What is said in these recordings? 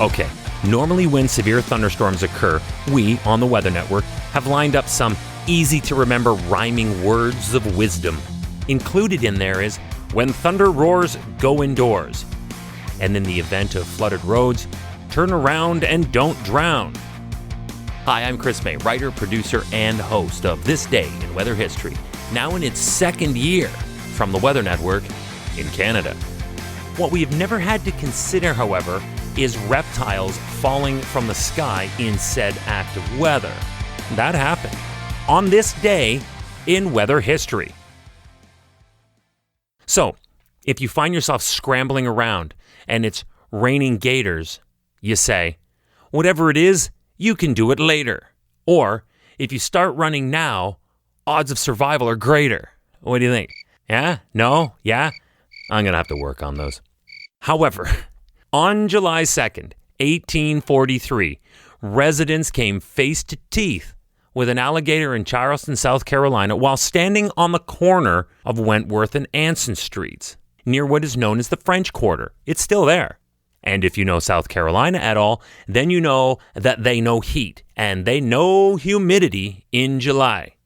Okay, normally when severe thunderstorms occur, we, on the Weather Network, have lined up some easy-to-remember rhyming words of wisdom. Included in there is, when thunder roars, go indoors. And in the event of flooded roads, turn around and don't drown. Hi, I'm Chris May, writer, producer, and host of This Day in Weather History, now in its second year from the Weather Network in Canada. What we have never had to consider, however, is reptiles falling from the sky in said act of weather. That happened on this day in weather history. So, if you find yourself scrambling around and it's raining gators, you say, whatever it is, you can do it later. Or, if you start running now, odds of survival are greater. What do you think? Yeah? No? Yeah? I'm going to have to work on those. However, on July 2nd, 1843, residents came face to teeth with an alligator in Charleston, South Carolina, while standing on the corner of Wentworth and Anson Streets, near what is known as the French Quarter. It's still there. And if you know South Carolina at all, then you know that they know heat and they know humidity in July.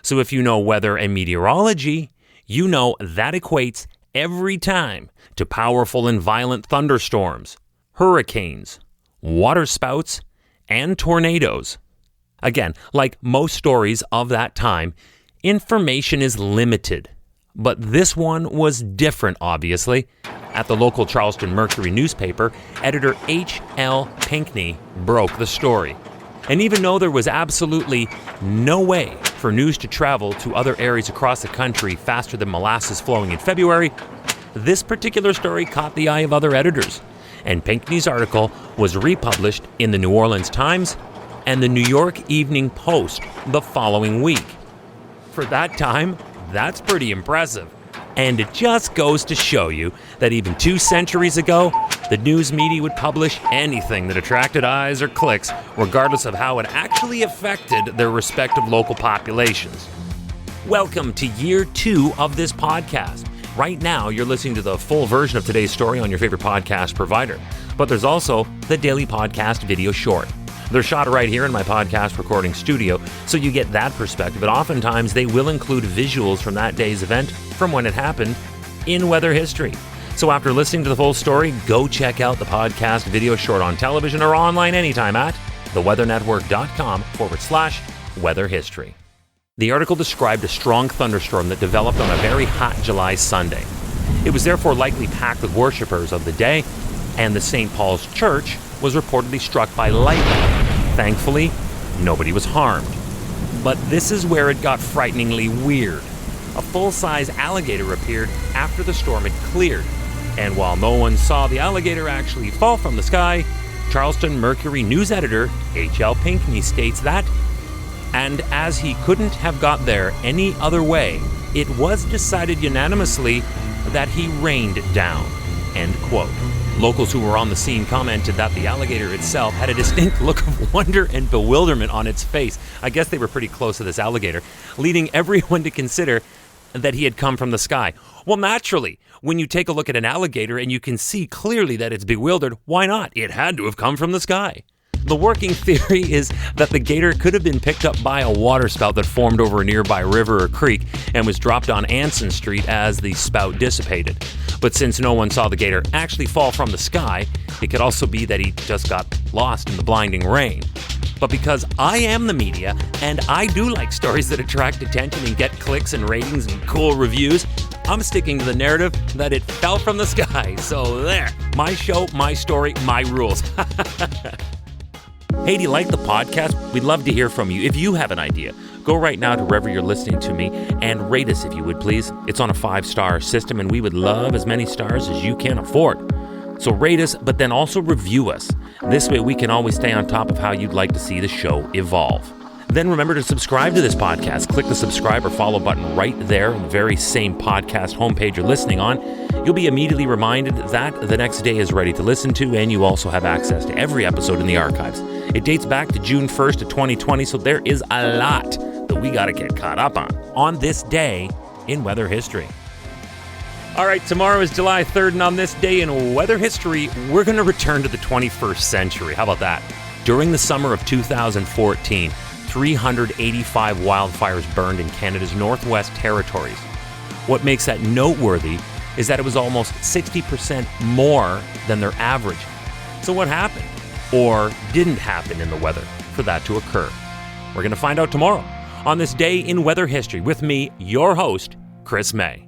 So if you know weather and meteorology, you know that equates every time to powerful and violent thunderstorms, hurricanes, waterspouts, and tornadoes. Again, like most stories of that time, information is limited. But this one was different, obviously. At the local Charleston Mercury newspaper, editor H.L. Pinckney broke the story. And even though there was absolutely no way for news to travel to other areas across the country faster than molasses flowing in February, this particular story caught the eye of other editors. And Pinckney's article was republished in the New Orleans Times and the New York Evening Post the following week. For that time, that's pretty impressive. And it just goes to show you that even 2 centuries ago, the news media would publish anything that attracted eyes or clicks, regardless of how it actually affected their respective local populations. Welcome to year 2 of this podcast. Right now, you're listening to the full version of today's story on your favorite podcast provider. But there's also the daily podcast video short. They're shot right here in my podcast recording studio, so you get that perspective. And oftentimes, they will include visuals from that day's event, from when it happened, in weather history. So after listening to the full story, go check out the podcast video short on television or online anytime at theweathernetwork.com/weather history. The article described a strong thunderstorm that developed on a very hot July Sunday. It was therefore likely packed with worshippers of the day, and the St. Paul's Church was reportedly struck by lightning. Thankfully, nobody was harmed. But this is where it got frighteningly weird. A full-size alligator appeared after the storm had cleared. And while no one saw the alligator actually fall from the sky, Charleston Mercury news editor H.L. Pinckney states that, and as he couldn't have got there any other way, it was decided unanimously that he rained down. End quote. Locals who were on the scene commented that the alligator itself had a distinct look of wonder and bewilderment on its face. I guess they were pretty close to this alligator, leading everyone to consider that he had come from the sky. Well, naturally, when you take a look at an alligator and you can see clearly that it's bewildered, why not? It had to have come from the sky. The working theory is that the gator could have been picked up by a waterspout that formed over a nearby river or creek and was dropped on Anson Street as the spout dissipated. But since no one saw the gator actually fall from the sky, it could also be that he just got lost in the blinding rain. But because I am the media, and I do like stories that attract attention and get clicks and ratings and cool reviews, I'm sticking to the narrative that it fell from the sky. So there, my show, my story, my rules. Hey, do you like the podcast? We'd love to hear from you. If you have an idea, go right now to wherever you're listening to me and rate us if you would, please. It's on a 5-star system, and we would love as many stars as you can afford. So rate us, but then also review us. This way we can always stay on top of how you'd like to see the show evolve. Then remember to subscribe to this podcast. Click the subscribe or follow button right there on the very same podcast homepage you're listening on. You'll be immediately reminded that the next day is ready to listen to, and you also have access to every episode in the archives. It dates back to June 1st of 2020, so there is a lot that we got to get caught up on this day in weather history. All right, tomorrow is July 3rd, and on this day in weather history, we're going to return to the 21st century. How about that? During the summer of 2014, 385 wildfires burned in Canada's Northwest Territories. What makes that noteworthy is that it was almost 60% more than their average. So what happened, or didn't happen in the weather for that to occur? We're going to find out tomorrow on this day in weather history with me, your host, Chris May.